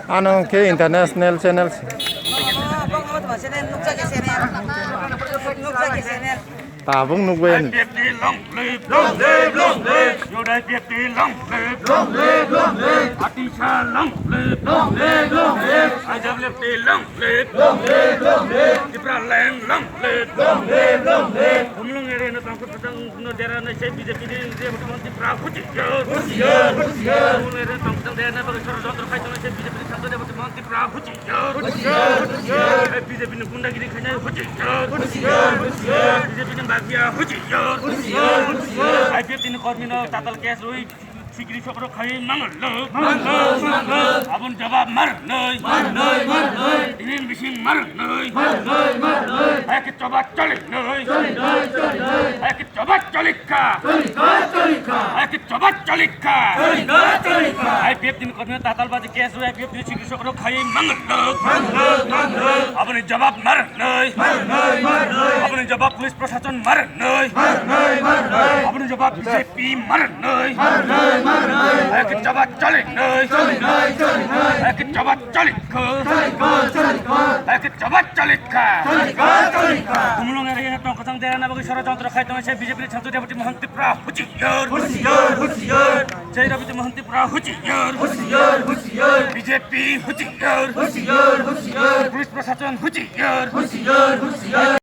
Ano ke international channel tabung nugwen Long live, long live, long live. Yodai Pieti, long live, long live, long live. Atisha, long live, long live, long live. Ajab Lefty, long live, long live, long live. Dipra Land, long live, long live, long live. Humlung ere na tangkut petang na dera na say BJP din dia berteman Dipra Hujiyar, Hujiyar, Hujiyar. Humlung ere tangkut petang dera na bagi soro jontor kait na say BJP tangkut dia berteman Dipra Hujiyar, Hujiyar, Hujiyar. BJP na gunda giri khanya Hujiyar, Hujiyar, Hujiyar. BJP na bagia Hujiyar, Hujiyar, Hujiyar. IPF tin कर्मी न तातल क्यास रोइ secrete छोकरो खै मंगल अबुन जवाब मर नै इनिन बिसिङ मर नै आके चबा चले नै आके चबा चलिका आके चबा चलिका आइपिएफ tin कर्मी न तातल बाजी क्यास रोइ आइपिएफ tin सिक्री छोकरो खै मंगल अबुन जवाब मर नै अबुन जवाब पुलिस प्रशासन मर नै अबुन जवाब बीजेपी मर नै आके चबा चले नै आके चबा चलिका आके चबा चलिका तुमलों रे न तो कथं देरा न बगि षড়যন্ত্র খাইতে আছে বিজেপি ছাত্র দেবটি মহন্তি প্রা হুজিয়ার হুজিয়ার হুজিয়ার জয় রবিতে মহন্তি প্রা হুজিয়ার হুজিয়ার হুজিয়ার বিজেপি হুজিয়ার হুজিয়ার হুজিয়ার পুলিশ প্রশাসন হুজিয়ার হুজিয়ার হুজিয়ার